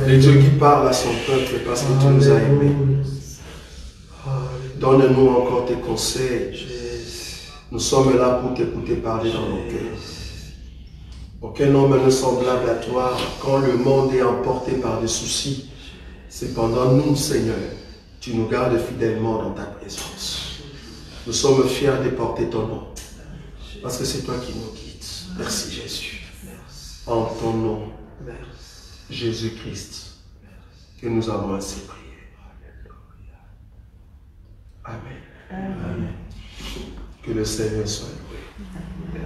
Le Dieu qui parle à son peuple parce que tu nous as aimés. Donne-nous encore tes conseils. Nous sommes là pour t'écouter parler dans nos cœurs. Aucun homme ne semblable à toi quand le monde est emporté par des soucis. Cependant, nous, Seigneur, tu nous gardes fidèlement dans ta présence. Nous sommes fiers de porter ton nom. Parce que c'est toi qui nous guides. Merci Jésus. En ton nom, Jésus-Christ, que nous avons ainsi prié. Amen. Amen. Que le Seigneur soit loué.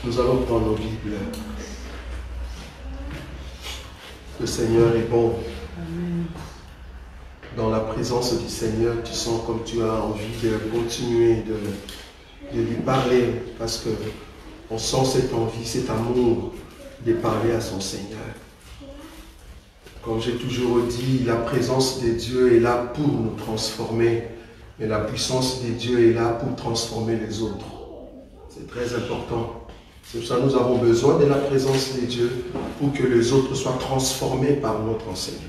Nous allons prendre nos Bibles. Le Seigneur est bon. Amen. Dans la présence du Seigneur, tu sens comme tu as envie de continuer de lui parler, parce que on sent cette envie, cet amour de parler à son Seigneur. Comme j'ai toujours dit, la présence de Dieu est là pour nous transformer, mais la puissance de Dieu est là pour transformer les autres. C'est très important. C'est pour ça que nous avons besoin de la présence de Dieu pour que les autres soient transformés par notre enseignement.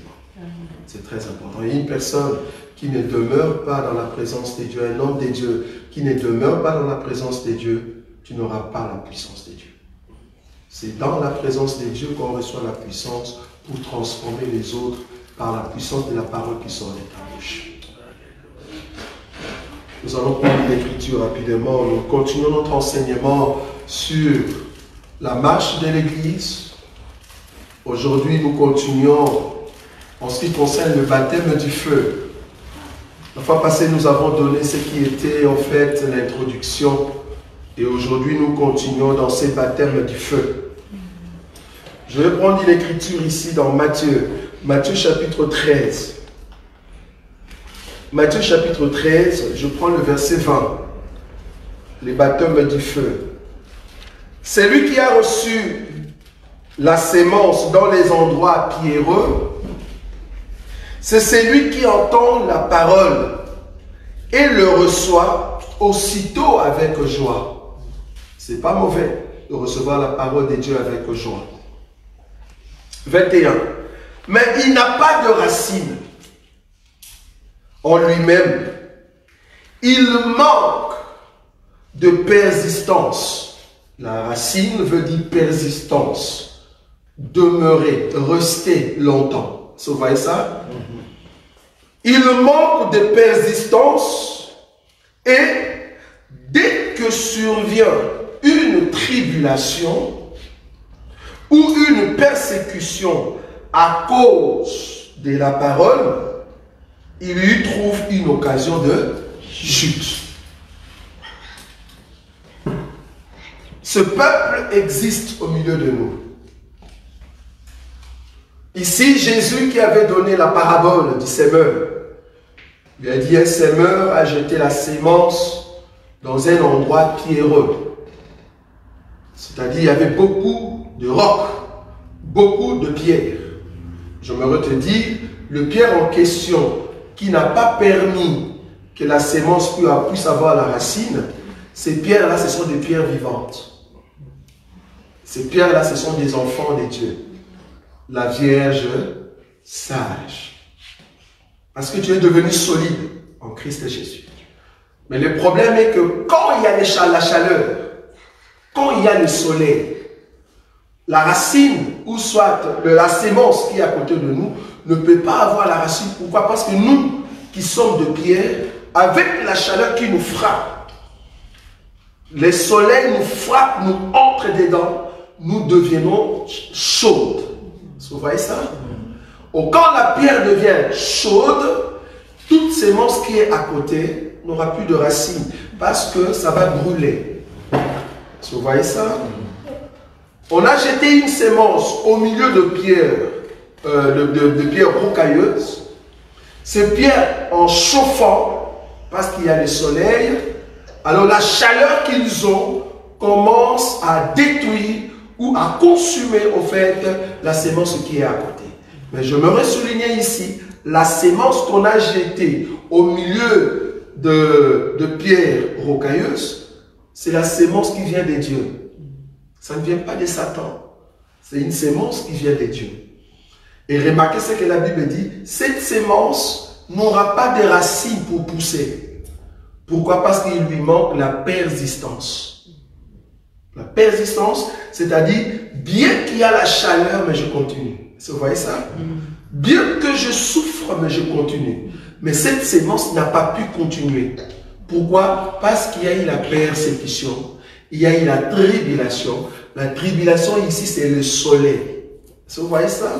C'est très important. Il y a une personne qui ne demeure pas dans la présence de Dieu, un homme de Dieu qui ne demeure pas dans la présence de Dieu, tu n'auras pas la puissance de Dieu. C'est dans la présence de Dieu qu'on reçoit la puissance pour transformer les autres par la puissance de la parole qui sort de ta bouche. Nous allons prendre l'écriture rapidement. Nous continuons notre enseignement sur la marche de l'Église. Aujourd'hui, nous continuons en ce qui concerne le baptême du feu. La fois passée, nous avons donné ce qui était en fait l'introduction. Et aujourd'hui, nous continuons dans ce baptême du feu. Je vais prendre l'écriture ici dans Matthieu. Matthieu chapitre 13. Matthieu chapitre 13, je prends le verset 20. Le baptême du feu. C'est lui qui a reçu la sémence dans les endroits pierreux. C'est celui qui entend la parole et le reçoit aussitôt avec joie. C'est pas mauvais de recevoir la parole de Dieu avec joie. 21. Mais il n'a pas de racine en lui-même. Il manque de persistance. La racine veut dire persistance. Demeurer, rester longtemps. Vous voyez ça? Il manque de persistance et dès que survient une tribulation ou une persécution à cause de la parole, il lui trouve une occasion de chute. Ce peuple existe au milieu de nous. Ici, Jésus qui avait donné la parabole du semeur, il a dit un semeur a jeté la sémence dans un endroit pierreux. C'est-à-dire il y avait beaucoup de rocs, beaucoup de pierres. J'aimerais te dire, le pierre en question qui n'a pas permis que la sémence puisse avoir la racine, ces pierres-là, ce sont des pierres vivantes. Ces pierres-là, ce sont des enfants de Dieu. La Vierge sage. Parce que tu es devenu solide en Christ Jésus. Mais le problème est que quand il y a la chaleur, quand il y a le soleil, la racine, ou soit la sémence qui est à côté de nous, ne peut pas avoir la racine. Pourquoi? Parce que nous, qui sommes de pierre, avec la chaleur qui nous frappe, le soleil nous frappe, nous entre dedans, nous devenons chaudes. Vous voyez ça? Ou quand la pierre devient chaude, toute sémence qui est à côté n'aura plus de racines parce que ça va brûler. Vous voyez ça? On a jeté une sémence au milieu de pierres, de pierres rocailleuses. Ces pierres, en chauffant, parce qu'il y a le soleil, alors la chaleur qu'ils ont commence à détruire ou à consumer au fait la sémence qui est à côté. Mais je me souligner ici, la sémence qu'on a jetée au milieu de pierres rocailleuses, c'est la sémence qui vient de Dieu. Ça ne vient pas de Satan. C'est une sémence qui vient de Dieu. Et remarquez ce que la Bible dit, cette sémence n'aura pas de racines pour pousser. Pourquoi? Parce qu'il lui manque la persistance. La persistance, c'est-à-dire, bien qu'il y a la chaleur, mais je continue. Vous voyez ça? Bien que je souffre, mais je continue. Mais cette sémence n'a pas pu continuer. Pourquoi? Parce qu'il y a eu la persécution, il y a eu la tribulation. La tribulation ici, c'est le soleil. Vous voyez ça?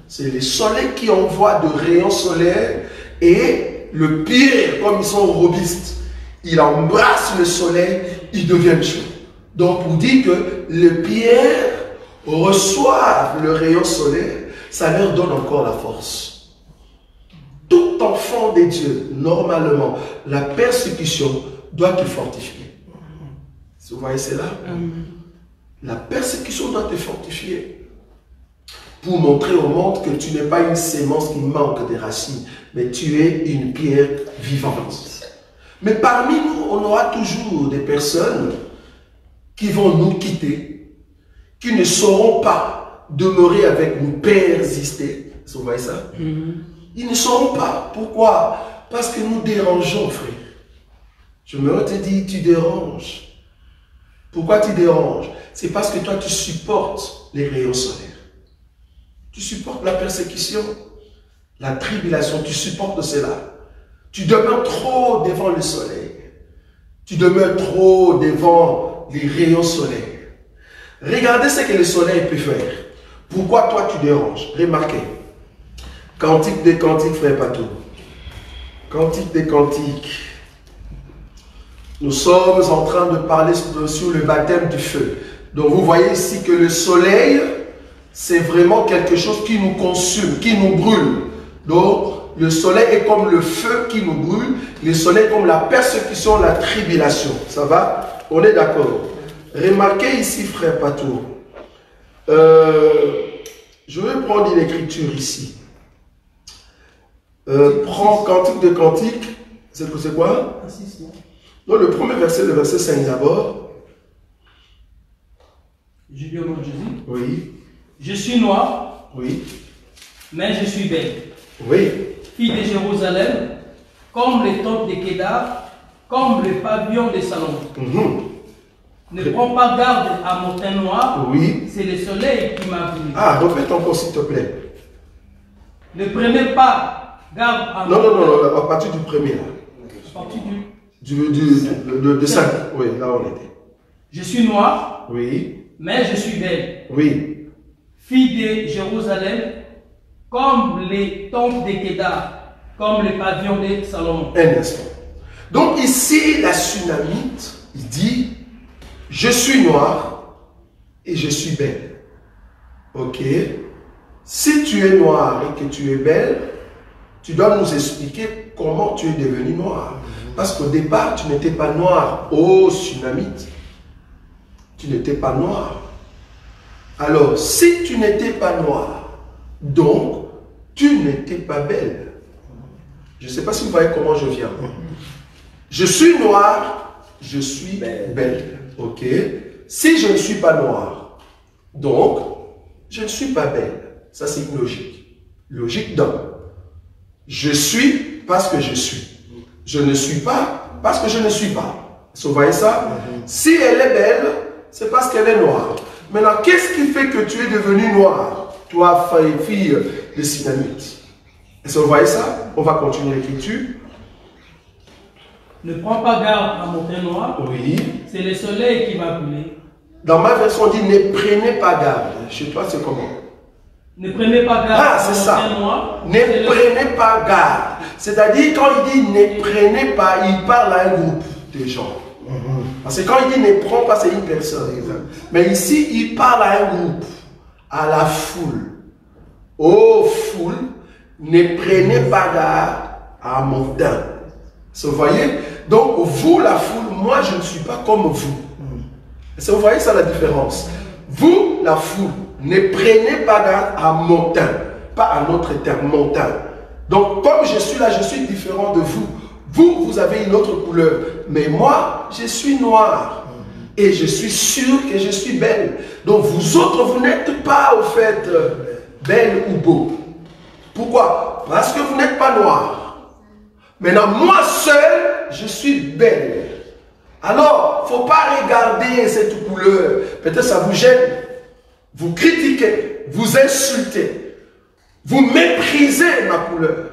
C'est le soleil qui envoie de rayons solaires et le pierre, comme ils sont robustes, il embrasse le soleil, il devient chaud. Donc, pour dire que les pierres reçoivent le rayon solaire, ça leur donne encore la force. Tout enfant de Dieu, normalement, la persécution doit te fortifier. Vous voyez cela? La persécution doit te fortifier. Pour montrer au monde que tu n'es pas une sémence qui manque de racines, mais tu es une pierre vivante. Mais parmi nous, on aura toujours des personnes qui vont nous quitter, qui ne sauront pas demeurer avec nous, persister. Vous voyez ça? Ils ne sauront pas. Pourquoi? Parce que nous dérangeons, frère. Je me te dis, tu déranges. Pourquoi tu déranges? C'est parce que toi, tu supportes les rayons solaires. Tu supportes la persécution, la tribulation, tu supportes cela. Tu demeures trop devant le soleil. Tu demeures trop devant les rayons solaires. Regardez ce que le soleil peut faire. Pourquoi toi tu déranges? Remarquez. Cantique des cantiques, frère Patou. Cantique des cantiques. Nous sommes en train de parler sur le baptême du feu. Donc vous voyez ici que le soleil, c'est vraiment quelque chose qui nous consume, qui nous brûle. Donc, le soleil est comme le feu qui nous brûle. Le soleil est comme la persécution, la tribulation. Ça va? On est d'accord? Remarquez ici, frère Patou. Je vais prendre une écriture ici. Prends Cantique de Cantique. C'est quoi? Non, le premier verset, le verset 5 d'abord. Je dis au nom de Jésus. Oui. Je suis noir. Oui. Mais je suis belle. Oui. Fille de Jérusalem, comme les temples de Kédar, comme le pavillon de Salomon. Ne prends pas garde à mon teint noir. Oui. C'est le soleil qui m'a brûlé. Ah, répète encore s'il te plaît. Ne prenez pas garde à mon Non, à partir du premier là. À partir de 5. Oui, là on était. Je suis noir. Oui. Mais je suis belle. Oui. Fille de Jérusalem, comme les temples de Kédar, comme le pavillon de Salomon. Un instant. Donc ici, la Sunamite, il dit, je suis noir et je suis belle. Ok. Si tu es noir et que tu es belle, tu dois nous expliquer comment tu es devenu noir. Parce qu'au départ, tu n'étais pas noir. Oh, Sunamite. Tu n'étais pas noir. Alors, si tu n'étais pas noir, donc, tu n'étais pas belle. Je ne sais pas si vous voyez comment je viens. Je suis noir, je suis belle. Ok. Si je ne suis pas noir, donc, je ne suis pas belle. Ça, c'est une logique. Logique d'homme. Je suis parce que je suis. Je ne suis pas parce que je ne suis pas. Vous voyez ça? Si elle est belle, c'est parce qu'elle est noire. Maintenant, qu'est-ce qui fait que tu es devenu noir? Toi, fille de Sunamite. Est-ce que vous voyez ça? On va continuer l'écriture. Ne prends pas garde à mon teint noir. Oui. C'est le soleil qui m'a brûlé. Dans ma version, on dit ne prenez pas garde. Chez toi, c'est comment? Ne prenez pas garde à mon teint noir. Ne prenez pas garde. C'est-à-dire, quand il dit ne prenez pas, il parle à un groupe de gens. Parce que quand il dit ne prends pas, c'est une personne. Mais ici, il parle à un groupe, à la foule. Oh foule, ne prenez pas garde à mon teint. Vous voyez? Donc, vous, la foule, moi, je ne suis pas comme vous. Vous voyez ça la différence? Vous, la foule, ne prenez pas garde à mon teint. Pas à notre teint, mon teint. Donc, comme je suis là, je suis différent de vous. Vous, vous avez une autre couleur. Mais moi, je suis noir. Et je suis sûr que je suis belle. Donc, vous autres, vous n'êtes pas, au fait, belle ou beau. Pourquoi? Parce que vous n'êtes pas noir. Maintenant, moi seul, je suis belle. Alors, il ne faut pas regarder cette couleur. Peut-être ça vous gêne. Vous critiquez, vous insultez, vous méprisez ma couleur.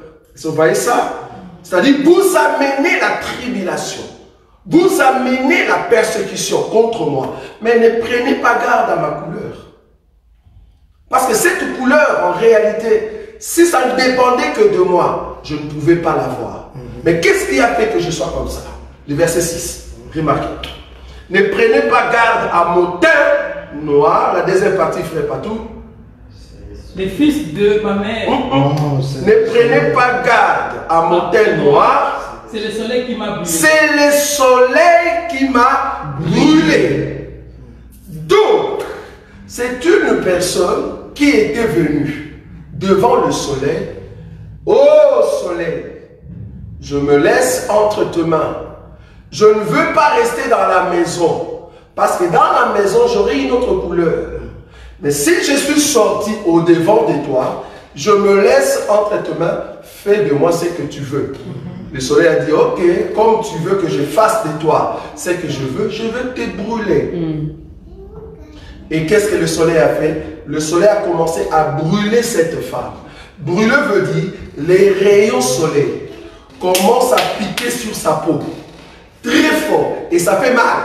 Vous voyez ça? C'est-à-dire, vous amenez la tribulation. Vous amenez la persécution contre moi. Mais ne prenez pas garde à ma couleur. Parce que cette couleur, en réalité, si ça ne dépendait que de moi, je ne pouvais pas l'avoir. Mais qu'est-ce qui a fait que je sois comme ça? Le verset 6. Remarquez. Ne prenez pas garde à mon teint noir. La deuxième partie, frère Patou. Les fils de ma mère. Ne prenez pas garde à mon teint noir. C'est le soleil qui m'a brûlé. C'est le soleil qui m'a brûlé. Donc, c'est une personne qui était venue devant le soleil. Ô soleil, je me laisse entre tes mains. Je ne veux pas rester dans la maison. Parce que dans la maison, j'aurai une autre couleur. Mais si je suis sorti au-devant de toi, je me laisse entre tes mains. Fais de moi ce que tu veux. Le soleil a dit, ok, comme tu veux que je fasse de toi ce que je veux te brûler. Et qu'est-ce que le soleil a fait? Le soleil a commencé à brûler cette femme. Brûler veut dire, les rayons soleil commencent à piquer sur sa peau. Très fort. Et ça fait mal.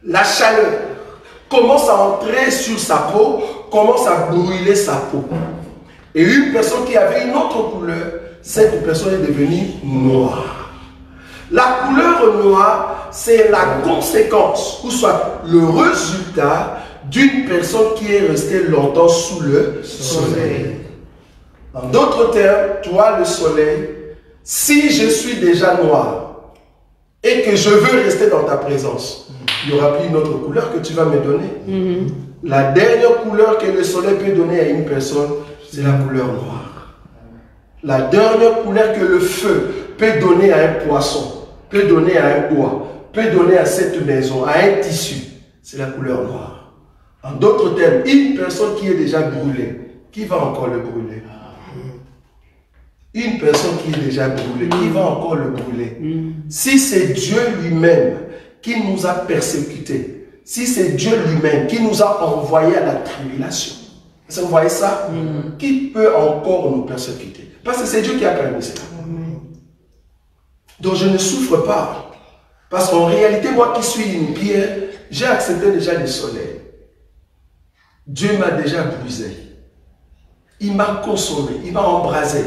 La chaleur commence à entrer sur sa peau, commence à brûler sa peau. Et une personne qui avait une autre couleur, cette personne est devenue noire. La couleur noire, c'est la conséquence, ou soit le résultat d'une personne qui est restée longtemps sous le soleil. En d'autres termes, toi le soleil, si je suis déjà noir et que je veux rester dans ta présence, il n'y aura plus une autre couleur que tu vas me donner. La dernière couleur que le soleil peut donner à une personne, c'est la couleur noire. La dernière couleur que le feu peut donner à un poisson, peut donner à un bois, peut donner à cette maison, à un tissu, c'est la couleur noire. En d'autres termes, une personne qui est déjà brûlée, qui va encore le brûler? Une personne qui est déjà brûlée, qui va encore le brûler? Si c'est Dieu lui-même qui nous a persécutés, si c'est Dieu lui-même qui nous a envoyés à la tribulation, vous voyez ça? Qui peut encore nous persécuter? Parce que c'est Dieu qui a permis cela. Donc je ne souffre pas. Parce qu'en réalité, moi qui suis une pierre, j'ai accepté déjà le soleil. Dieu m'a déjà brisé. Il m'a consommé, il m'a embrasé.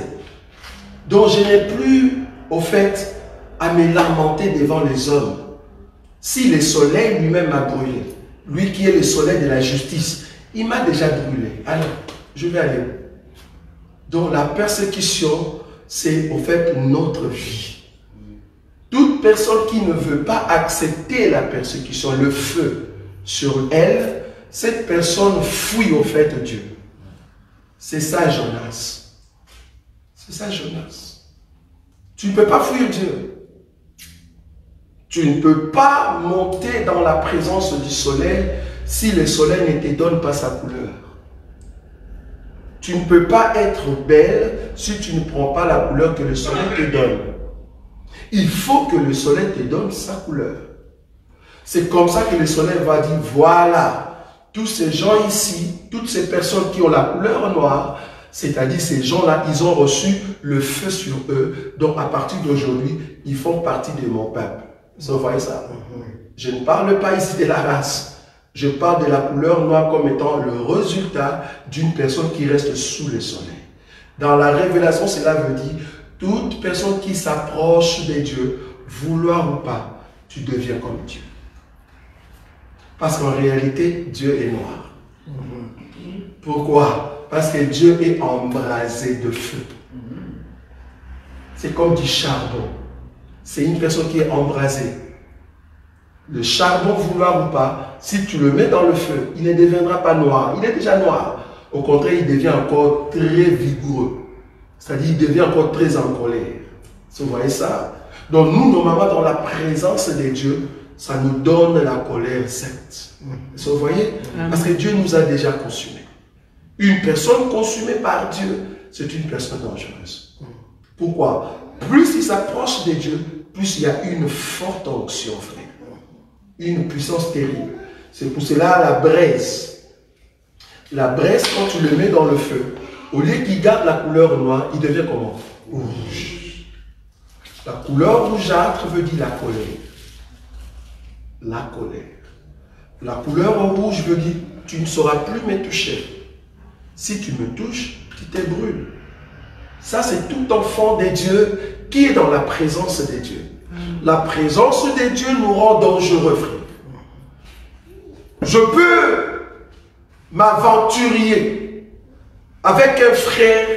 Donc je n'ai plus, au fait, à me lamenter devant les hommes. Si le soleil lui-même m'a brûlé, lui qui est le soleil de la justice, il m'a déjà brûlé. Alors, je vais aller. Donc la persécution, c'est au fait notre vie. Toute personne qui ne veut pas accepter la persécution, le feu sur elle, cette personne fuit au fait Dieu. C'est ça Jonas. C'est ça Jonas. Tu ne peux pas fuir Dieu. Tu ne peux pas monter dans la présence du soleil si le soleil ne te donne pas sa couleur. Tu ne peux pas être belle si tu ne prends pas la couleur que le soleil te donne. Il faut que le soleil te donne sa couleur. C'est comme ça que le soleil va dire, voilà, tous ces gens ici, toutes ces personnes qui ont la couleur noire, c'est-à-dire ces gens-là, ils ont reçu le feu sur eux. Donc à partir d'aujourd'hui, ils font partie de mon peuple. Vous voyez ça? Je ne parle pas ici de la race. Je parle de la couleur noire comme étant le résultat d'une personne qui reste sous le soleil. Dans la révélation, cela veut dire toute personne qui s'approche de Dieu, vouloir ou pas, tu deviens comme Dieu. Parce qu'en réalité, Dieu est noir. Pourquoi? Parce que Dieu est embrasé de feu. C'est comme du charbon. C'est une personne qui est embrasée. Le charbon, vouloir ou pas, si tu le mets dans le feu, il ne deviendra pas noir. Il est déjà noir. Au contraire, il devient encore très vigoureux. C'est-à-dire, il devient encore très en colère. Vous voyez ça? Donc nous, normalement, dans la présence de Dieu, ça nous donne la colère sainte. Vous voyez? Parce que Dieu nous a déjà consumés. Une personne consumée par Dieu, c'est une personne dangereuse. Pourquoi? Plus il s'approche de Dieu, plus il y a une forte onction, frère. Une puissance terrible. C'est pour cela la braise. La braise, quand tu le mets dans le feu, au lieu qu'il garde la couleur noire, il devient comment? Rouge. La couleur rougeâtre veut dire la colère. La colère. La couleur rouge veut dire tu ne sauras plus me toucher. Si tu me touches, tu te brûles. Ça, c'est tout enfant de Dieu qui est dans la présence de Dieu. La présence de Dieu nous rend dangereux, frère. Je peux m'aventurer avec un frère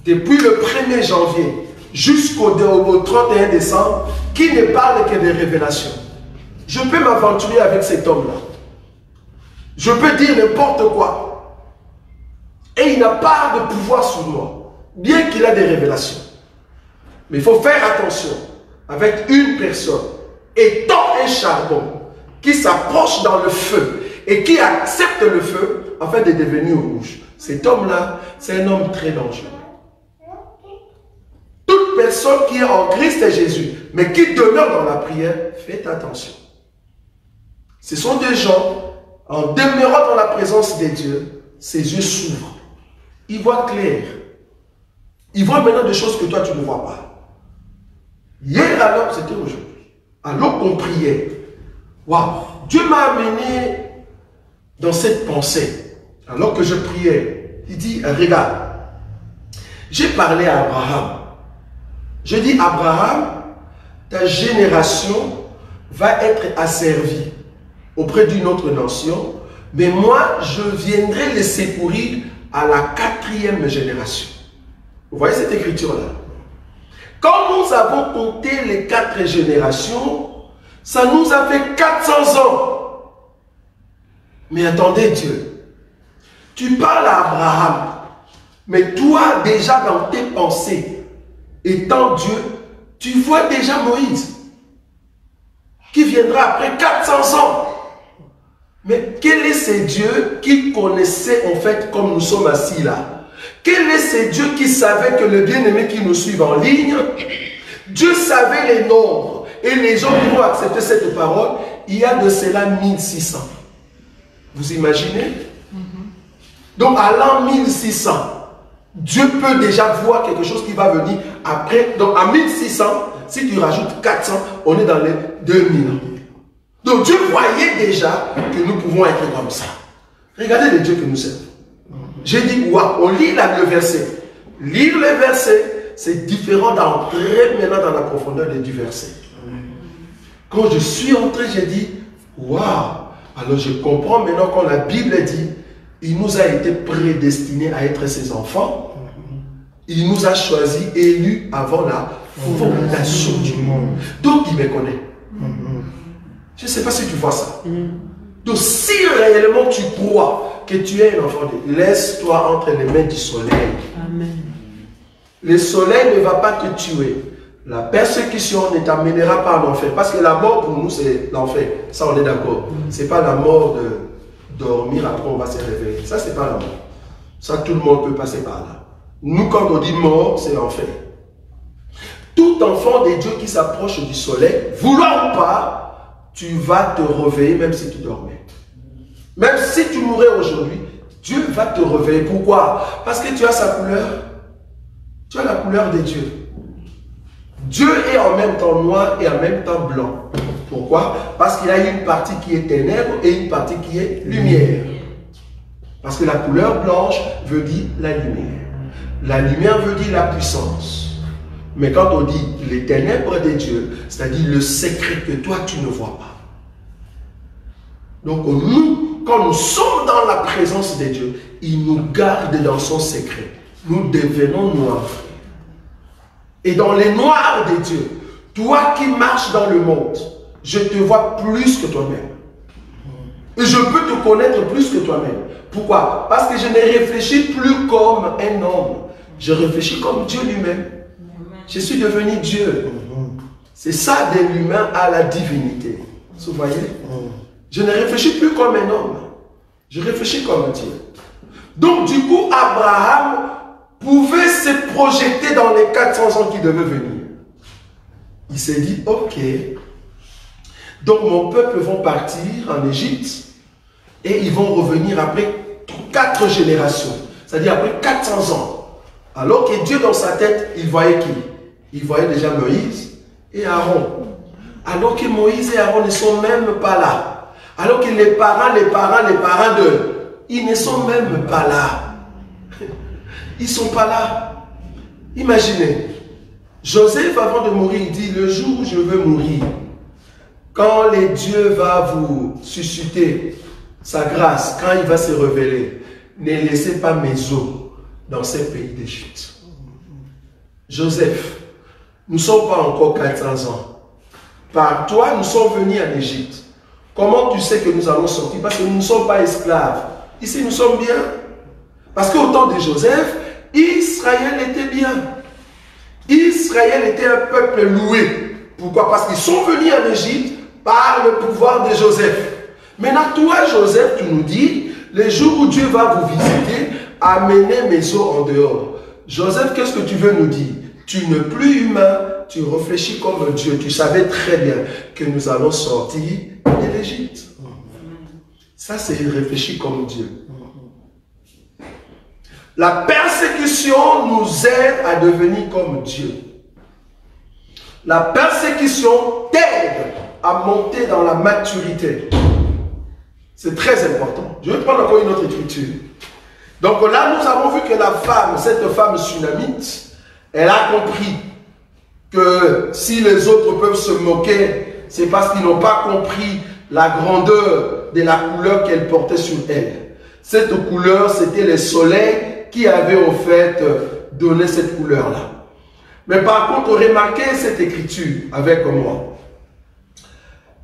depuis le 1er janvier jusqu'au 31 décembre qui ne parle que des révélations. Je peux m'aventurer avec cet homme-là. Je peux dire n'importe quoi. Et il n'a pas de pouvoir sur moi, bien qu'il a des révélations. Mais il faut faire attention avec une personne étant un charbon qui s'approche dans le feu et qui accepte le feu afin de devenir rouge. Cet homme-là, c'est un homme très dangereux. Toute personne qui est en Christ Jésus, mais qui demeure dans la prière, faites attention. Ce sont des gens, en demeurant dans la présence de Dieu, ses yeux s'ouvrent. Il voit clair. Il voit maintenant des choses que toi tu ne vois pas. Hier alors, c'était aujourd'hui. Alors qu'on priait, waouh, Dieu m'a amené dans cette pensée. Alors que je priais, il dit, regarde, j'ai parlé à Abraham. Je dis, Abraham, ta génération va être asservie auprès d'une autre nation, mais moi, je viendrai les secourir à la 4e génération. Vous voyez cette écriture-là? Quand nous avons compté les 4 générations, ça nous a fait 400 ans. Mais attendez Dieu, tu parles à Abraham, mais toi déjà dans tes pensées, étant Dieu, tu vois déjà Moïse, qui viendra après 400 ans. Mais quel est ce Dieu qui connaissait en fait comme nous sommes assis là? Quel est ce Dieu qui savait que le bien-aimé qui nous suit en ligne, Dieu savait les nombres et les gens qui vont accepter cette parole, il y a de cela 1600. Vous imaginez? Donc à l'an 1600, Dieu peut déjà voir quelque chose qui va venir après. Donc à 1600, si tu rajoutes 400, on est dans les 2000 ans. Donc Dieu voyait déjà que nous pouvons être comme ça. Regardez le Dieu que nous servons. J'ai dit, waouh, on lit là le verset. Lire le verset, c'est différent d'entrer maintenant dans la profondeur du verset. Quand je suis entré, j'ai dit, waouh. Alors je comprends maintenant quand la Bible dit, il nous a été prédestinés à être ses enfants. Il nous a choisis, élus avant la fondation du monde. Donc il me connaît. Je ne sais pas si tu vois ça. Donc si réellement tu crois que tu es un enfant de Dieu, laisse-toi entre les mains du soleil. Amen. Le soleil ne va pas te tuer. La persécution ne t'amènera pas en enfer. Parce que la mort pour nous c'est l'enfer. Ça on est d'accord. Ce n'est pas la mort de dormir, après on va se réveiller. Ça c'est pas la mort. Ça tout le monde peut passer par là. Nous quand on dit mort, c'est l'enfer. Tout enfant de Dieu qui s'approche du soleil, voulant ou pas, tu vas te réveiller même si tu dormais. Même si tu mourais aujourd'hui, Dieu va te réveiller. Pourquoi? Parce que tu as sa couleur. Tu as la couleur de Dieu. Dieu est en même temps noir et en même temps blanc. Pourquoi? Parce qu'il y a une partie qui est ténèbres et une partie qui est lumière. Parce que la couleur blanche veut dire la lumière. La lumière veut dire la puissance. Mais quand on dit les ténèbres de Dieu, c'est-à-dire le secret que toi tu ne vois pas. Donc nous, quand nous sommes dans la présence de Dieu, il nous garde dans son secret. Nous devenons noirs. Et dans les noirs de Dieu, toi qui marches dans le monde, je te vois plus que toi-même. Et je peux te connaître plus que toi-même. Pourquoi? Parce que je ne réfléchis plus comme un homme. Je réfléchis comme Dieu lui-même. Je suis devenu Dieu. C'est ça de l'humain à la divinité. Vous voyez? Je ne réfléchis plus comme un homme. Je réfléchis comme Dieu. Donc du coup, Abraham pouvait se projeter dans les 400 ans qui devaient venir. Il s'est dit, ok, donc mon peuple vont partir en Égypte et ils vont revenir après 4 générations, c'est-à-dire après 400 ans. Alors que Dieu dans sa tête, il voyait qui? Il voyait déjà Moïse et Aaron. Alors que Moïse et Aaron ne sont même pas là. Alors que les parents d'eux, ils ne sont même pas là. Ils ne sont pas là. Imaginez, Joseph avant de mourir, il dit, le jour où je veux mourir, quand les dieux va vous susciter sa grâce, quand il va se révéler, ne laissez pas mes os dans ces pays d'Égypte. Joseph, nous ne sommes pas encore 400 ans. Par toi, nous sommes venus en Égypte. Comment tu sais que nous allons sortir? Parce que nous ne sommes pas esclaves. Ici, nous sommes bien. Parce qu'au temps de Joseph, Israël était bien. Israël était un peuple loué. Pourquoi? Parce qu'ils sont venus en Égypte par le pouvoir de Joseph. Maintenant, toi, Joseph, tu nous dis, les jours où Dieu va vous visiter, amenez mes os en dehors. Joseph, qu'est-ce que tu veux nous dire? Tu n'es plus humain, tu réfléchis comme Dieu. Tu savais très bien que nous allons sortir de l'Égypte. Ça, c'est réfléchir comme Dieu. La persécution nous aide à devenir comme Dieu. La persécution t'aide à monter dans la maturité. C'est très important. Je vais prendre encore une autre écriture. Donc là, nous avons vu que la femme, cette femme sunamite, elle a compris que si les autres peuvent se moquer, c'est parce qu'ils n'ont pas compris la grandeur de la couleur qu'elle portait sur elle. Cette couleur, c'était le soleil qui avait au fait donné cette couleur-là. Mais par contre, remarquez cette écriture avec moi.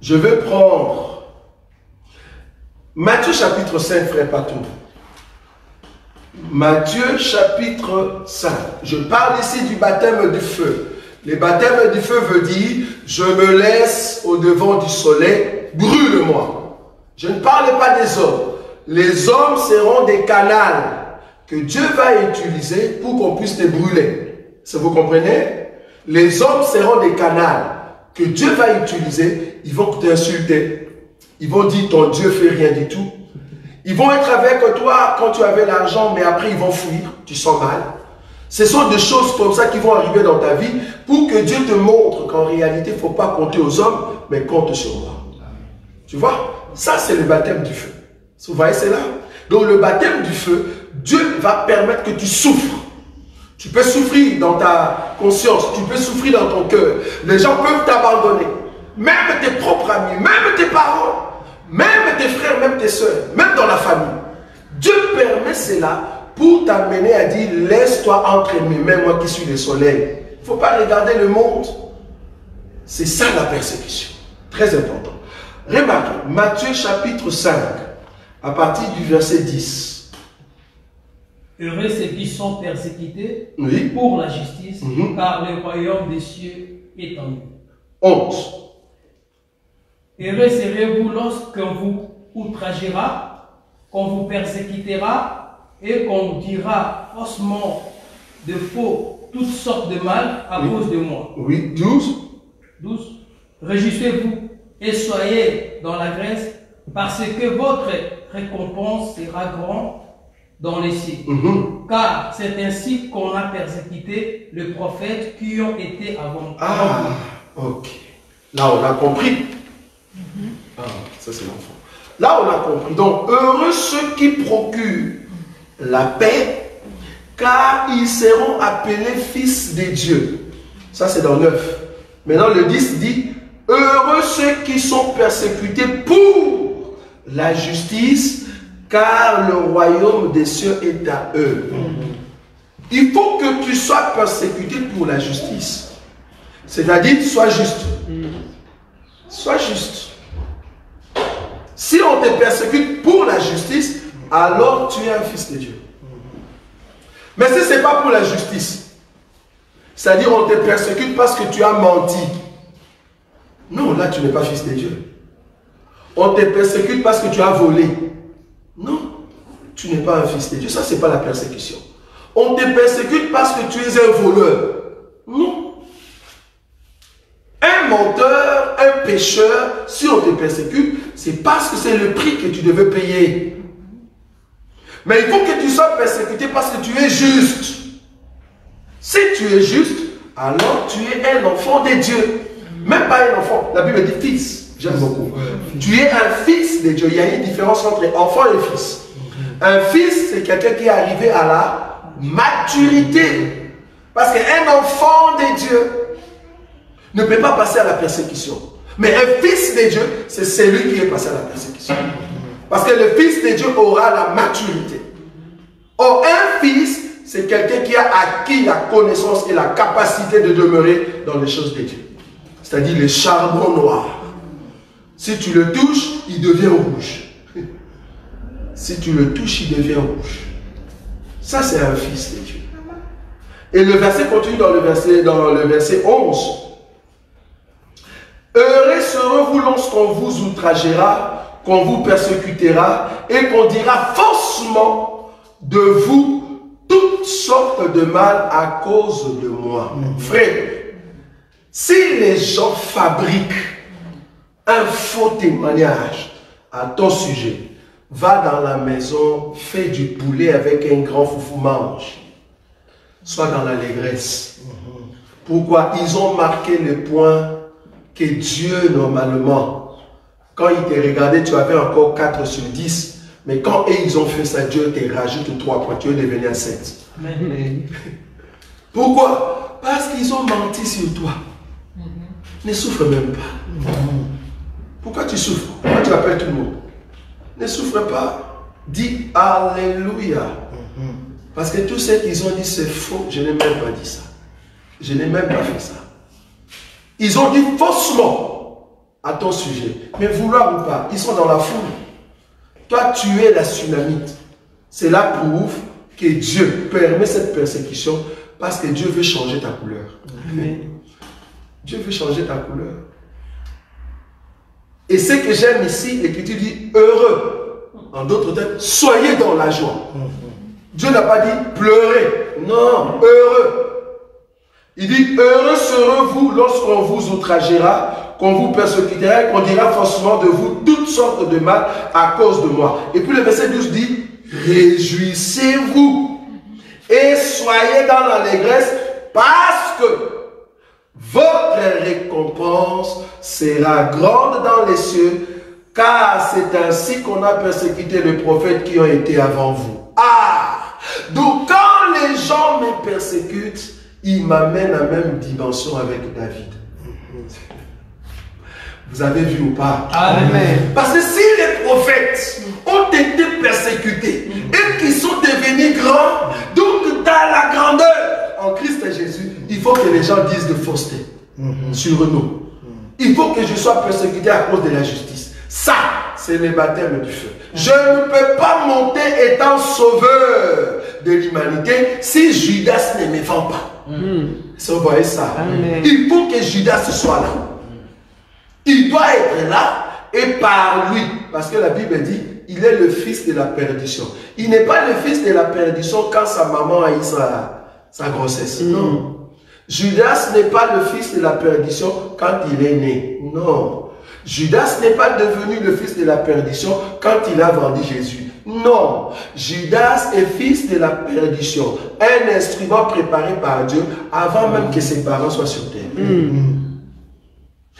Je vais prendre Matthieu chapitre 5, frère Patou. Matthieu chapitre 5. Je parle ici du baptême du feu. Le baptême du feu veut dire, je me laisse au devant du soleil, brûle-moi. Je ne parle pas des hommes. Les hommes seront des canals que Dieu va utiliser pour qu'on puisse te brûler. Ça vous comprenez? Les hommes seront des canals que Dieu va utiliser. Ils vont t'insulter. Ils vont dire ton Dieu fait rien du tout. Ils vont être avec toi quand tu avais l'argent, mais après ils vont fuir. Tu sens mal. Ce sont des choses comme ça qui vont arriver dans ta vie pour que Dieu te montre qu'en réalité, il ne faut pas compter aux hommes, mais compte sur moi. Tu vois? Ça, c'est le baptême du feu. Vous voyez, c'est là. Donc, le baptême du feu, Dieu va permettre que tu souffres. Tu peux souffrir dans ta conscience, tu peux souffrir dans ton cœur. Les gens peuvent t'abandonner. Même tes propres amis, même tes parents, même tes frères, même tes soeurs, même dans la famille. Dieu permet cela pour t'amener à dire, laisse-toi entre mes mains, moi qui suis le soleil. Il ne faut pas regarder le monde. C'est ça la persécution. Très important. Remarquez, Matthieu chapitre 5, à partir du verset 10. Heureux ceux qui sont persécutés pour la justice, car le royaume des cieux est en eux. 11. Heureux serez-vous lorsqu'on vous outragera, qu'on vous persécutera, et qu'on dira faussement de faux toutes sortes de mal à cause de moi. Oui, 12. 12. Réjouissez-vous et soyez dans la grâce, parce que votre récompense sera grande dans les cieux. Car c'est ainsi qu'on a persécuté les prophètes qui ont été avant. Ah, ok. Là, on a compris. Ah, ça c'est l'enfant. Là, on a compris. Donc, heureux ceux qui procurent la paix, car ils seront appelés fils de Dieu. Ça, c'est dans 9. Maintenant, le 10 dit, heureux ceux qui sont persécutés pour la justice, car le royaume des cieux est à eux. Il faut que tu sois persécuté pour la justice. C'est-à-dire, sois juste. Sois juste. Si on te persécute pour la justice, alors tu es un fils de Dieu. Mais si ce n'est pas pour la justice, c'est-à-dire on te persécute parce que tu as menti. Non, là tu n'es pas fils de Dieu. On te persécute parce que tu as volé. Non. tu n'es pas un fils de Dieu. Ça, ce n'est pas la persécution. On te persécute parce que tu es un voleur. Non. Un menteur, un pécheur, si on te persécute, c'est parce que c'est le prix que tu devais payer. Mais il faut que tu sois persécuté parce que tu es juste. Si tu es juste, alors tu es un enfant de Dieu. Même pas un enfant. La Bible dit fils. J'aime beaucoup. Tu es un fils de Dieu. Il y a une différence entre enfant et fils. Un fils, c'est quelqu'un qui est arrivé à la maturité. Parce qu'un enfant de Dieu ne peut pas passer à la persécution. Mais un fils de Dieu, c'est celui qui est passé à la persécution. Parce que le fils de Dieu aura la maturité. Or, un fils, c'est quelqu'un qui a acquis la connaissance et la capacité de demeurer dans les choses de Dieu. C'est-à-dire le charbon noir. Si tu le touches, il devient rouge. Si tu le touches, il devient rouge. Ça, c'est un fils de Dieu. Et le verset continue dans le verset 11. Heureux serez-vous lorsqu'on vous outragera, qu'on vous persécutera et qu'on dira faussement de vous toutes sortes de mal à cause de moi. Frère, si les gens fabriquent un faux témoignage à ton sujet, va dans la maison, fais du poulet avec un grand foufou, mange. Sois dans l'allégresse. Pourquoi? Ils ont marqué le point que Dieu, normalement, quand il t'a regardé, tu avais encore 4 sur 10. Mais quand ils ont fait ça, Dieu te rajoute 3 points. Tu es devenu à 7. Pourquoi? Parce qu'ils ont menti sur toi. Ne souffre même pas. Pourquoi tu souffres? Pourquoi tu appelles tout le monde? Ne souffre pas. Dis Alléluia. Parce que tout ce qu'ils ont dit, c'est faux. Je n'ai même pas dit ça. Je n'ai même pas fait ça. Ils ont dit faussement à ton sujet. Mais vouloir ou pas, ils sont dans la foule. Toi, tu es la tsunamite. Cela prouve que Dieu permet cette persécution parce que Dieu veut changer ta couleur. Amen. Dieu veut changer ta couleur. Et ce que j'aime ici, l'Écriture dit heureux. En d'autres termes, soyez dans la joie. Dieu n'a pas dit pleurez. Non, heureux. Il dit heureux serez-vous lorsqu'on vous outragera, qu'on vous persécutera et qu'on dira forcément de vous toutes sortes de mal à cause de moi. Et puis le verset 12 dit réjouissez-vous et soyez dans l'allégresse parce que votre récompense sera grande dans les cieux, car c'est ainsi qu'on a persécuté les prophètes qui ont été avant vous. Ah! Donc quand les gens me persécutent, ils m'amènent à la même dimension avec David. Vous avez vu ou pas? Amen. Parce que si les prophètes ont été persécutés et qu'ils sont devenus grands, donc dans la grandeur en Christ Jésus, il faut que les gens disent de fausseté sur nous. Il faut que je sois persécuté à cause de la justice. Ça, c'est le baptême du feu. Je ne peux pas monter étant sauveur de l'humanité si Judas ne me vend pas. Si vous voyez ça, amen. Il faut que Judas soit là. Il doit être là et par lui. Parce que la Bible dit, il est le fils de la perdition. Il n'est pas le fils de la perdition quand sa maman a eu sa grossesse. Non. Judas n'est pas le fils de la perdition quand il est né. Non. Judas n'est pas devenu le fils de la perdition quand il a vendu Jésus. Non. Judas est fils de la perdition. Un instrument préparé par Dieu avant même que ses parents soient sur terre.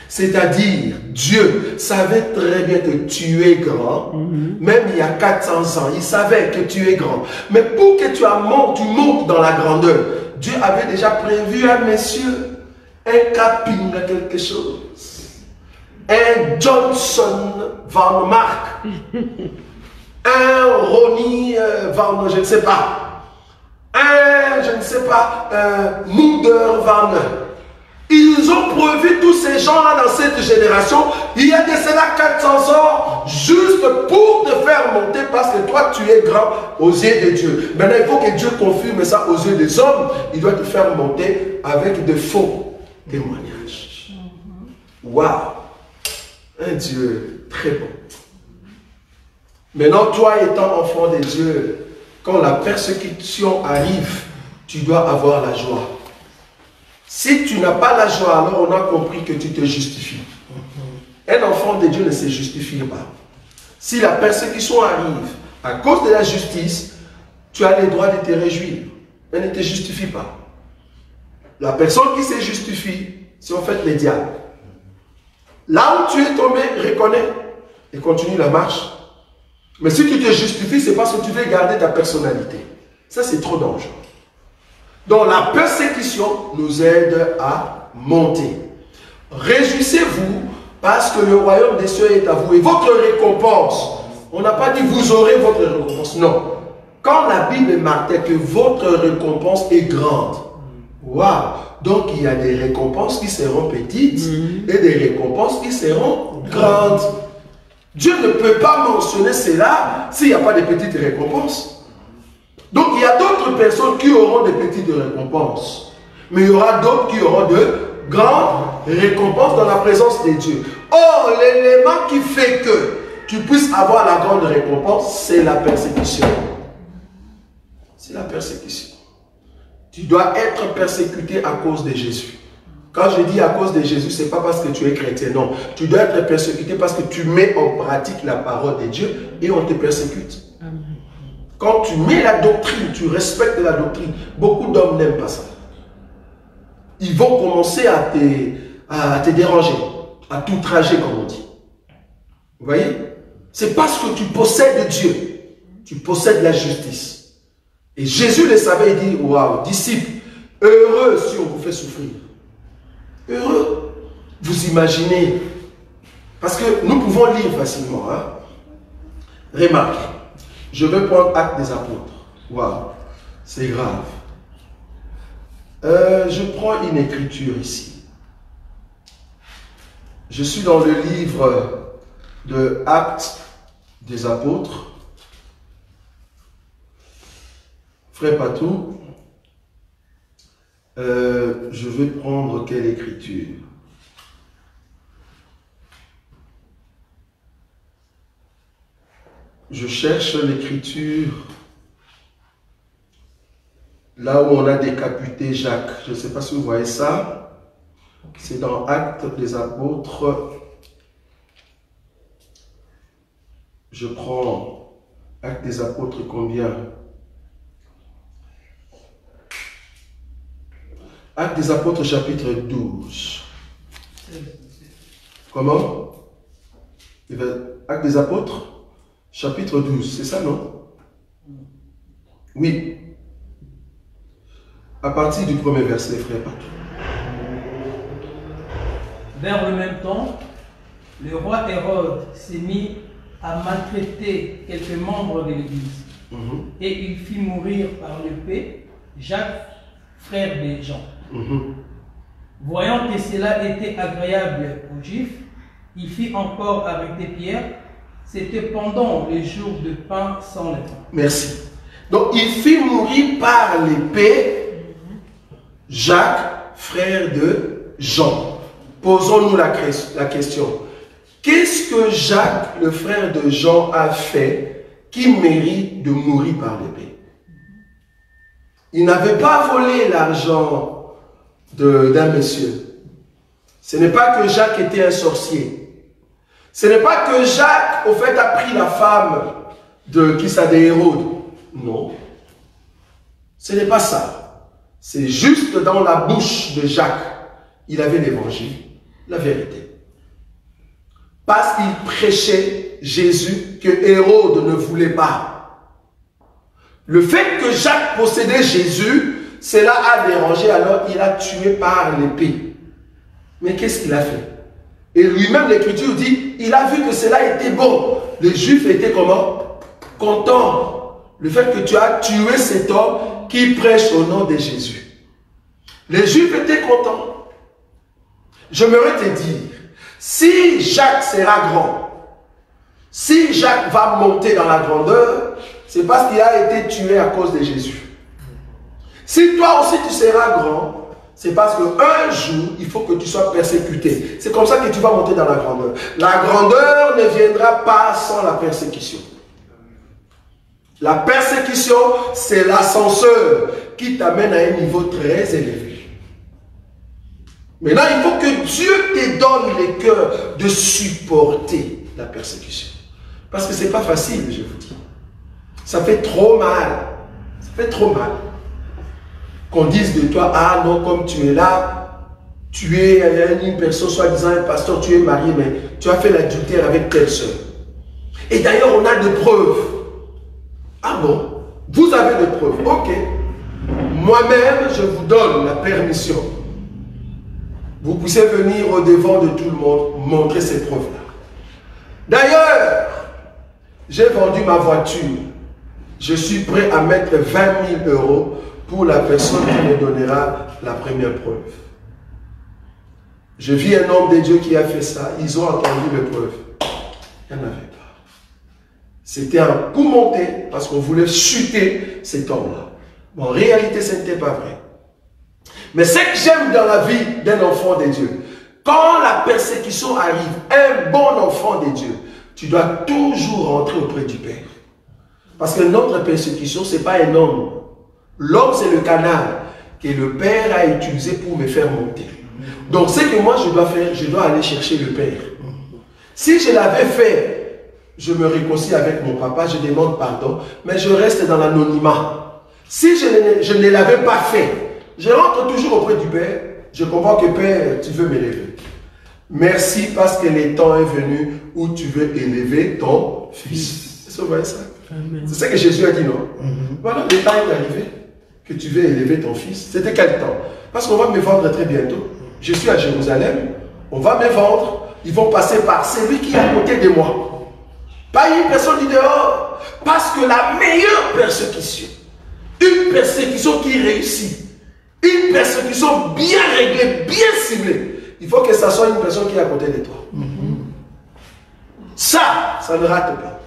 C'est-à-dire, Dieu savait très bien que tu es grand, même il y a 400 ans, il savait que tu es grand. Mais pour que tu montes dans la grandeur, Dieu avait déjà prévu un monsieur, un Caping, quelque chose, un Johnson Van Mark, un Ronnie Van, je ne sais pas, Munder Van. Ils ont prévu tous ces gens-là dans cette génération, il y a de cela 400 ans, juste pour te faire monter parce que toi tu es grand aux yeux de Dieu. Maintenant il faut que Dieu confirme ça aux yeux des hommes, il doit te faire monter avec de faux témoignages. Waouh! Un Dieu très bon. Maintenant, toi étant enfant de Dieu, quand la persécution arrive, tu dois avoir la joie. Si tu n'as pas la joie, alors on a compris que tu te justifies. Un enfant de Dieu ne se justifie pas. Si la persécution arrive à cause de la justice, tu as le droit de te réjouir. Elle ne te justifie pas. La personne qui se justifie, c'est en fait le diable. Là où tu es tombé, reconnais et continue la marche. Mais si tu te justifies, c'est parce que tu veux garder ta personnalité. Ça, c'est trop dangereux. Donc, la persécution nous aide à monter. Réjouissez-vous parce que le royaume des cieux est à vous. Et votre récompense, on n'a pas dit vous aurez votre récompense. Non. Quand la Bible marque que votre récompense est grande, waouh! Donc, il y a des récompenses qui seront petites et des récompenses qui seront grandes. Dieu ne peut pas mentionner cela s'il n'y a pas de petites récompenses. Donc, il y a d'autres personnes qui auront des petites récompenses. Mais il y aura d'autres qui auront de grandes récompenses dans la présence de Dieu. Or, l'élément qui fait que tu puisses avoir la grande récompense, c'est la persécution. C'est la persécution. Tu dois être persécuté à cause de Jésus. Quand je dis à cause de Jésus, ce n'est pas parce que tu es chrétien, non. Tu dois être persécuté parce que tu mets en pratique la parole de Dieu et on te persécute. Amen. Quand tu mets la doctrine, tu respectes la doctrine. Beaucoup d'hommes n'aiment pas ça. Ils vont commencer à te déranger, à t'outrager, comme on dit. Vous voyez? C'est parce que tu possèdes Dieu. Tu possèdes la justice. Et Jésus le savait, il dit, waouh, disciples, heureux si on vous fait souffrir. Heureux. Vous imaginez. Parce que nous pouvons lire facilement. Hein? Remarquez. Je vais prendre Actes des Apôtres. Waouh, c'est grave. Je prends une écriture ici. Je suis dans le livre de Actes des Apôtres. Frère Patou, je vais prendre quelle écriture? Je cherche l'écriture là où on a décapité Jacques. Je ne sais pas si vous voyez ça. C'est dans Actes des Apôtres. Je prends Actes des Apôtres combien? Actes des Apôtres chapitre 12. Comment? Actes des Apôtres chapitre 12, c'est ça, non? Oui. À partir du premier verset, frère Patou. Vers le même temps, le roi Hérode s'est mis à maltraiter quelques membres de l'Église. Et il fit mourir par l'épée Jacques, frère de Jean. Voyant que cela était agréable aux Juifs, il fit encore arrêter Pierre. C'était pendant les jours de pain sans levain. Merci. Donc, il fit mourir par l'épée Jacques, frère de Jean. Posons-nous la question. Qu'est-ce que Jacques, le frère de Jean, a fait qui mérite de mourir par l'épée? Il n'avait pas volé l'argent d'un monsieur. Ce n'est pas que Jacques était un sorcier. Ce n'est pas que Jacques, au fait, a pris la femme de Hérode. Non. Ce n'est pas ça. C'est juste dans la bouche de Jacques. Il avait l'évangile, la vérité. Parce qu'il prêchait Jésus que Hérode ne voulait pas. Le fait que Jacques possédait Jésus, cela a dérangé, alors il a tué par l'épée. Mais qu'est-ce qu'il a fait? Et lui-même, l'Écriture dit, il a vu que cela était bon. Les Juifs étaient comment? Contents. Le fait que tu as tué cet homme qui prêche au nom de Jésus. Les Juifs étaient contents. J'aimerais te dire, si Jacques sera grand, si Jacques va monter dans la grandeur, c'est parce qu'il a été tué à cause de Jésus. Si toi aussi tu seras grand, c'est parce qu'un jour, il faut que tu sois persécuté. C'est comme ça que tu vas monter dans la grandeur. La grandeur ne viendra pas sans la persécution. La persécution, c'est l'ascenseur qui t'amène à un niveau très élevé. Maintenant, il faut que Dieu te donne le cœur de supporter la persécution. Parce que ce n'est pas facile, je vous dis. Ça fait trop mal. Ça fait trop mal. Qu'on dise de toi, ah non, comme tu es là, tu es une personne, soi-disant un pasteur, tu es marié, mais tu as fait l'adultère avec telle soeur. Et d'ailleurs, on a des preuves. Ah bon? Vous avez des preuves. Ok. Moi-même, je vous donne la permission. Vous pouvez venir au devant de tout le monde montrer ces preuves-là. D'ailleurs, j'ai vendu ma voiture. Je suis prêt à mettre 20 000 € pour la personne qui me donnera la première preuve. Je vis un homme de Dieu qui a fait ça. Ils ont entendu les preuves. Il n'y en avait pas. C'était un coup monté parce qu'on voulait chuter cet homme-là. En réalité, ce n'était pas vrai. Mais ce que j'aime dans la vie d'un enfant de Dieu, quand la persécution arrive, un bon enfant de Dieu, tu dois toujours rentrer auprès du Père. Parce que notre persécution, ce n'est pas un homme. L'homme, c'est le canal que le Père a utilisé pour me faire monter. Donc, ce que moi, je dois faire, je dois aller chercher le Père. Si je l'avais fait, je me réconcilie avec mon papa, je demande pardon, mais je reste dans l'anonymat. Si je ne l'avais pas fait, je rentre toujours auprès du Père, je comprends que Père, tu veux m'élever. Merci parce que le temps est venu où tu veux élever ton fils. C'est ça? C'est ça que Jésus a dit, non? Voilà, le temps est arrivé que tu veux élever ton fils. C'était quel temps? Parce qu'on va me vendre très bientôt. Je suis à Jérusalem, on va me vendre, ils vont passer par celui qui est à côté de moi. Pas une personne du dehors. Parce que la meilleure persécution, une persécution qui réussit, une persécution bien réglée, bien ciblée, il faut que ça soit une personne qui est à côté de toi. Ça ne rate pas.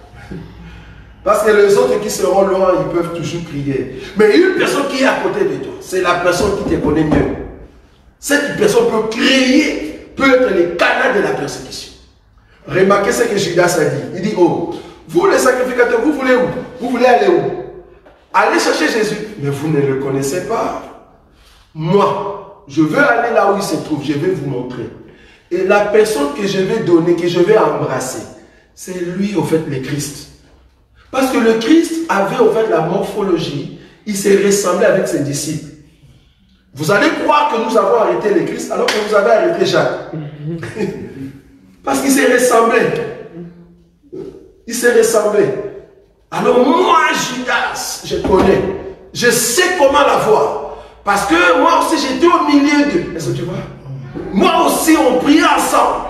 Parce que les autres qui seront loin, ils peuvent toujours crier. Mais une personne qui est à côté de toi, c'est la personne qui te connaît mieux. Cette personne peut créer, peut être le canal de la persécution. Remarquez ce que Judas a dit. Il dit, oh, vous les sacrificateurs, vous voulez où? Vous voulez aller où? Allez chercher Jésus. Mais vous ne le connaissez pas. Moi, je veux aller là où il se trouve. Je vais vous montrer. Et la personne que je vais donner, que je vais embrasser, c'est lui, au fait, le Christ. Parce que le Christ avait, au fait, la morphologie. Il s'est ressemblé avec ses disciples. Vous allez croire que nous avons arrêté le Christ alors que vous avez arrêté Jacques. Parce qu'il s'est ressemblé. Il s'est ressemblé. Alors moi, Judas, je connais. Je sais comment la voir. Parce que moi aussi, j'étais au milieu d'eux. Est-ce que tu vois? Moi aussi, on priait ensemble.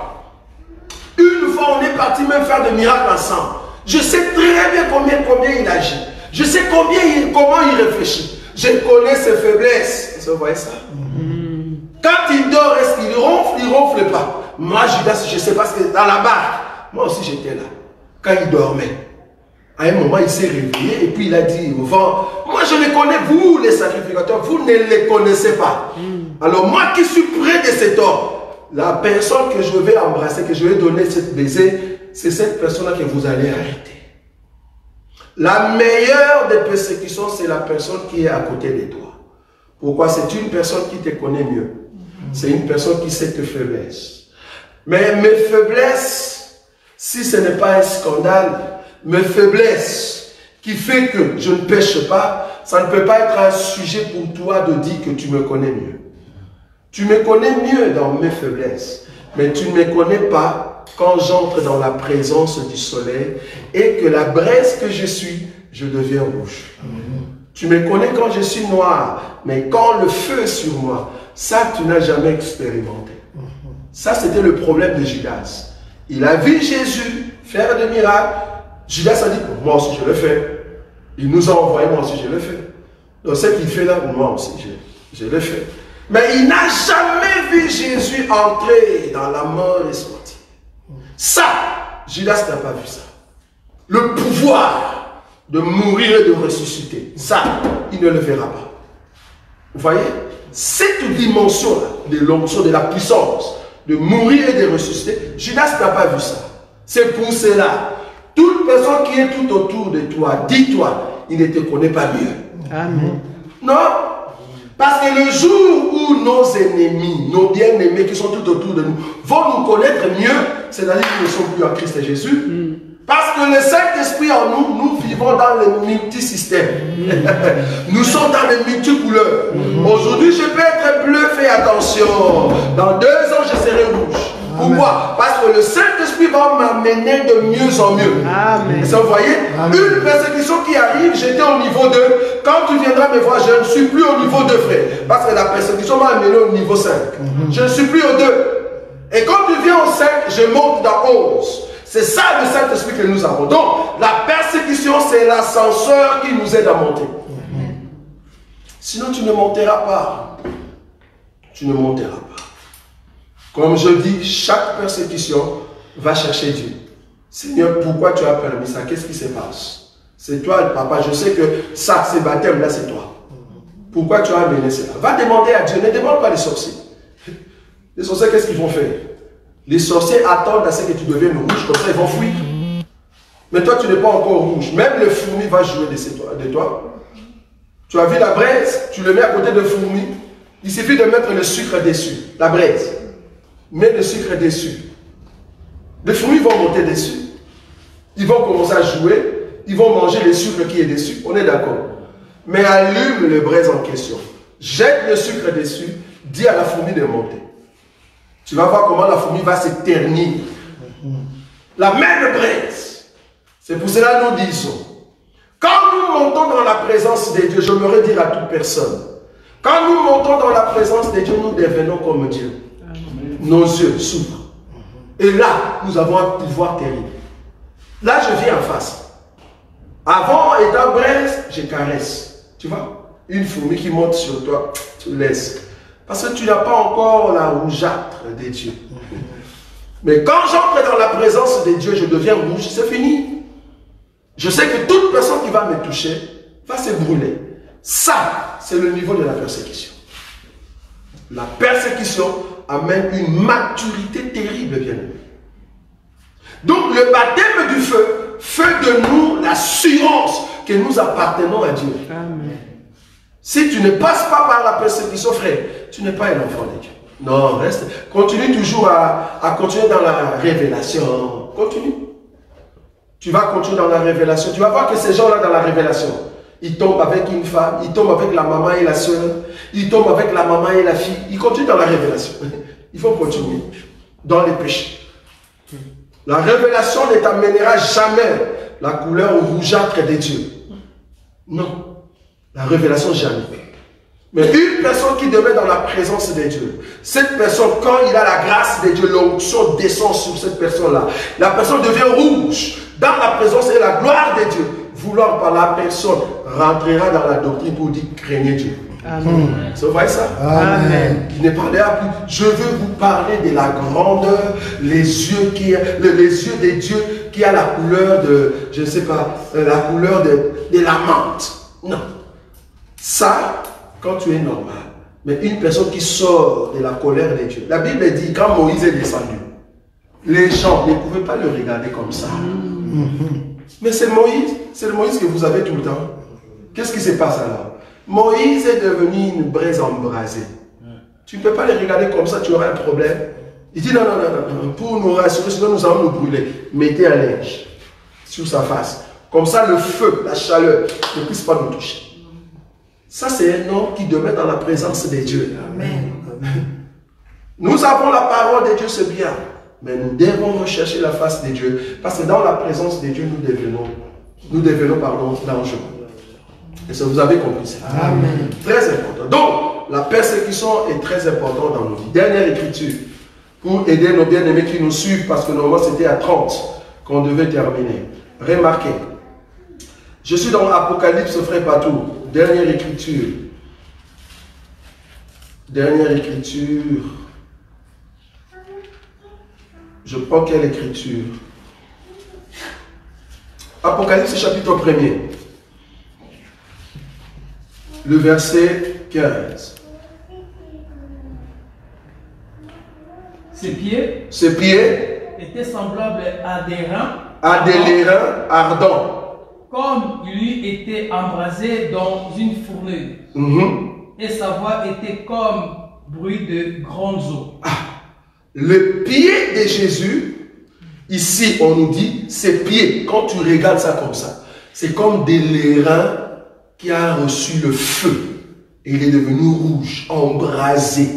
Une fois, on est parti même faire des miracles ensemble. Je sais très bien combien il agit. Je sais comment il réfléchit. Je connais ses faiblesses. Est-ce que vous voyez ça? Quand il dort, est-ce qu'il ronfle? Il ne ronfle pas. Moi, Judas, je ne sais pas ce que dans la barque. Moi aussi, j'étais là. Quand il dormait. À un moment, il s'est réveillé et puis il a dit au vent, moi je les connais, vous les sacrificateurs, vous ne les connaissez pas. Alors moi qui suis près de cet homme, la personne que je vais embrasser, que je vais donner cette baiser, c'est cette personne-là que vous allez arrêter. La meilleure des persécutions, c'est la personne qui est à côté de toi. Pourquoi? C'est une personne qui te connaît mieux. C'est une personne qui sait tes faiblesses. Mais mes faiblesses, si ce n'est pas un scandale, mes faiblesses qui fait que je ne pêche pas, ça ne peut pas être un sujet pour toi de dire que tu me connais mieux. Tu me connais mieux dans mes faiblesses, mais tu ne me connais pas quand j'entre dans la présence du soleil et que la braise que je suis, je deviens rouge. Tu me connais quand je suis noir, mais quand le feu est sur moi, ça tu n'as jamais expérimenté. Ça c'était le problème de Judas. Il a vu Jésus faire des miracles. Judas a dit, moi aussi je le fais. Il nous a envoyé, moi aussi je le fais. Donc ce qu'il fait là, moi aussi je le fais. Mais il n'a jamais vu Jésus entrer dans la mort et sortir. Ça, Judas n'a pas vu ça. Le pouvoir de mourir et de ressusciter, ça, il ne le verra pas. Vous voyez? Cette dimension-là, de l'onction, de la puissance, de mourir et de ressusciter, Judas n'a pas vu ça. C'est pour cela. Toute personne qui est tout autour de toi, dis-toi, il ne te connaît pas mieux. Amen. Non. Parce que le jour où nos ennemis, nos bien-aimés qui sont tout autour de nous, vont nous connaître mieux, c'est-à-dire qu'ils ne sont plus en Christ Jésus. Parce que le Saint-Esprit en nous, nous vivons dans le multisystème. Nous sommes dans les multicouleurs. Aujourd'hui, je peux être bleu, fais attention. Dans 2 ans, je serai rouge. Pourquoi? Parce que le Saint-Esprit va m'amener de mieux en mieux. Amen. Et ça, vous voyez, une persécution qui arrive, j'étais au niveau 2. Quand tu viendras me voir, je ne suis plus au niveau 2, frère. Parce que la persécution m'a amené au niveau 5. Je ne suis plus au 2. Et quand tu viens au 5, je monte dans 11. C'est ça le Saint-Esprit que nous avons. Donc, la persécution, c'est l'ascenseur qui nous aide à monter. Sinon, tu ne monteras pas. Tu ne monteras pas. Comme je dis, chaque persécution va chercher Dieu. Seigneur, pourquoi tu as permis ça? Qu'est-ce qui se passe? C'est toi, le papa. Je sais que ça, ces baptêmes-là, c'est toi. Pourquoi tu as amené cela? Va demander à Dieu. Ne demande pas les sorciers. Les sorciers, qu'est-ce qu'ils vont faire? Les sorciers attendent à ce que tu deviennes rouge, comme ça ils vont fuir. Mais toi, tu n'es pas encore rouge. Même le fourmi va jouer de toi. Tu as vu la braise, tu le mets à côté de fourmi. Il suffit de mettre le sucre dessus, la braise. Mets le sucre dessus. Les fourmis vont monter dessus. Ils vont commencer à jouer. Ils vont manger le sucre qui est dessus. On est d'accord. Mais allume le braise en question. Jette le sucre dessus. Dis à la fourmi de monter. Tu vas voir comment la fourmi va se ternir. La même braise. C'est pour cela que nous disons, quand nous montons dans la présence de Dieu, j'aimerais dire à toute personne, quand nous montons dans la présence de Dieu, nous devenons comme Dieu. Nos yeux s'ouvrent. Et là, nous avons un pouvoir terrible. Là, je viens en face. Avant, étant braise, je caresse. Tu vois, une fourmi qui monte sur toi, tu laisses. Parce que tu n'as pas encore la rougeâtre de Dieu. Mais quand j'entre dans la présence de Dieu, je deviens rouge, c'est fini. Je sais que toute personne qui va me toucher va se brûler. Ça, c'est le niveau de la persécution. La persécution amène une maturité terrible, bien aimé. Donc, le baptême du feu fait de nous l'assurance que nous appartenons à Dieu. Amen. Si tu ne passes pas par la persécution, frère, tu n'es pas un enfant de Dieu. Non, reste. Continue toujours à continuer dans la révélation. Continue. Tu vas continuer dans la révélation. Tu vas voir que ces gens-là dans la révélation, ils tombent avec une femme, ils tombent avec la maman et la soeur, ils tombent avec la maman et la fille. Ils continuent dans la révélation. Il faut continuer dans les péchés. La révélation ne t'amènera jamais la couleur rougeâtre de Dieu. Non. La révélation, jamais. Mais une personne qui demeure dans la présence de Dieu, cette personne, quand il a la grâce de Dieu, l'onction descend sur cette personne-là. La personne devient rouge dans la présence et la gloire de Dieu. Vouloir par la personne rentrera dans la doctrine pour dire craignez Dieu. Amen. Vous voyez ça? Amen. Il ne parlera plus. Je veux vous parler de la grandeur, les yeux de Dieu qui a la couleur de, je ne sais pas, la couleur de la menthe. Non. Ça, quand tu es normal, mais une personne qui sort de la colère de Dieu. La Bible dit, quand Moïse est descendu, les gens ne pouvaient pas le regarder comme ça. Mais c'est le Moïse que vous avez tout le temps. Qu'est-ce qui se passe alors? Moïse est devenu une braise embrasée. Tu ne peux pas les regarder comme ça, tu auras un problème. Il dit non, pour nous rassurer, sinon nous allons nous brûler. Mettez un linge sur sa face. Comme ça, le feu, la chaleur ne puisse pas nous toucher. Ça, c'est un homme qui demeure dans la présence de Dieu. Amen. Nous avons la parole de Dieu, c'est bien. Mais nous devons rechercher la face de Dieu. Parce que dans la présence de Dieu, nous devenons dangereux. Et ça, vous avez compris ça. Amen. Très important. Donc, la persécution est très importante dans nos vies. Dernière écriture, pour aider nos bien-aimés qui nous suivent, parce que normalement c'était à 30 qu'on devait terminer. Remarquez, je suis dans Apocalypse, frère Patou. Dernière écriture. Dernière écriture. Je prends quelle écriture? Apocalypse chapitre 1er. Le verset 15. Ses pieds étaient semblables à des reins ardents. comme il eût été embrasé dans une fournaise. Et sa voix était comme bruit de grandes eaux. Le pied de Jésus, ici on nous dit, ses pieds, quand tu regardes ça comme ça, c'est comme des lérins qui a reçu le feu. Et il est devenu rouge, embrasé.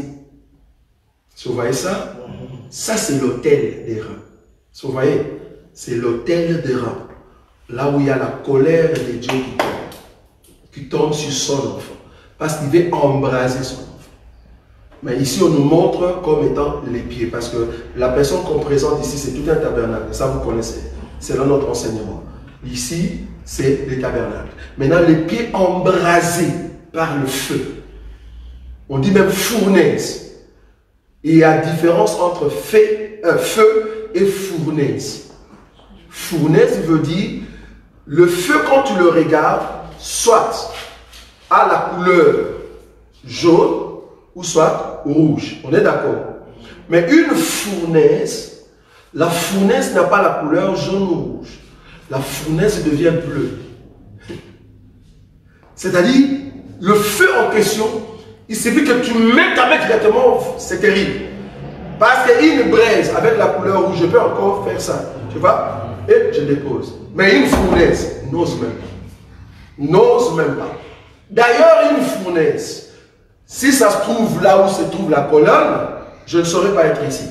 Vous voyez ça? Ça c'est l'autel des reins. Vous voyez? C'est l'autel des reins. Là où il y a la colère de Dieu qui tombe sur son enfant. Parce qu'il veut embraser son enfant. Mais ici, on nous montre comme étant les pieds. Parce que la personne qu'on présente ici, c'est tout un tabernacle. Ça, vous connaissez. C'est là notre enseignement. Ici, c'est les tabernacles. Maintenant, les pieds embrasés par le feu. On dit même fournaise. Et il y a différence entre feu et fournaise. Fournaise veut dire, le feu quand tu le regardes, soit à la couleur jaune, ou soit rouge. On est d'accord? Mais une fournaise, la fournaise n'a pas la couleur jaune ou rouge. La fournaise devient bleue. C'est-à-dire, le feu en question, il suffit que tu mets ta main directement, c'est terrible. Parce qu'une braise avec la couleur rouge, je peux encore faire ça. Tu vois? Et je dépose. Mais une fournaise, n'ose même pas. N'ose même pas. D'ailleurs, une fournaise, si ça se trouve là où se trouve la colonne, je ne saurais pas être ici.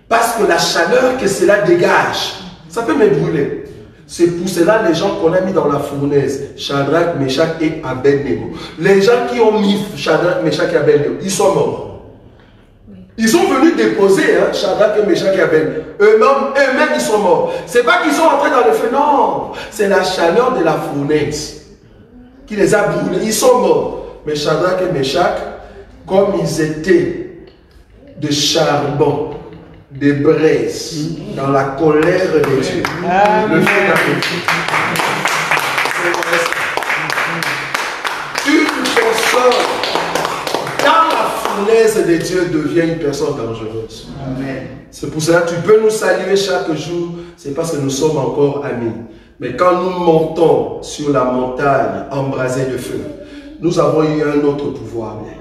Parce que la chaleur que cela dégage, ça peut me brûler. C'est pour cela les gens qu'on a mis dans la fournaise, Shadrach, Meshach et Abednego. Les gens qui ont mis Shadrach, Meshach et Abednego, ils sont morts. Ils sont venus déposer Shadrach et Meshach et Abednego. Eux-mêmes, ils sont morts. C'est pas qu'ils sont entrés dans le feu, non. C'est la chaleur de la fournaise qui les a brûlés. Ils sont morts. Mais Shadrach et Meshach, comme ils étaient de charbon, de braise, dans la colère de Dieu, le feu n'a pas été. Une personne dans la fournaise de Dieu devient une personne dangereuse. C'est pour cela que tu peux nous saluer chaque jour, c'est parce que nous sommes encore amis. Mais quand nous montons sur la montagne embrasée de feu, nous avons eu un autre pouvoir, bien aimé.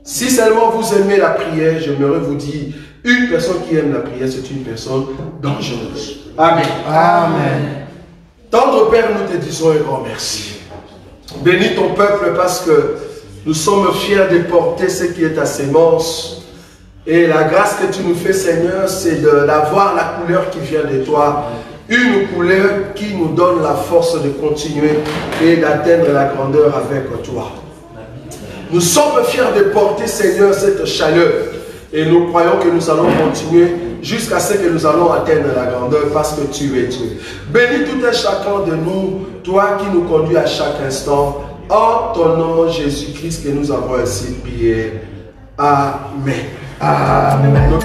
Si seulement vous aimez la prière, j'aimerais vous dire, une personne qui aime la prière, c'est une personne dangereuse. Amen. Amen. Tendre Père, nous te disons un grand merci. Bénis ton peuple parce que nous sommes fiers de porter ce qui est ta sémence. Et la grâce que tu nous fais, Seigneur, c'est d'avoir la couleur qui vient de toi. Une couleur qui nous donne la force de continuer et d'atteindre la grandeur avec toi. Nous sommes fiers de porter, Seigneur, cette chaleur. Et nous croyons que nous allons continuer jusqu'à ce que nous allons atteindre la grandeur parce que tu es Dieu. Bénis tout un chacun de nous, toi qui nous conduis à chaque instant. En ton nom, Jésus-Christ, que nous avons ainsi prié. Amen. Amen.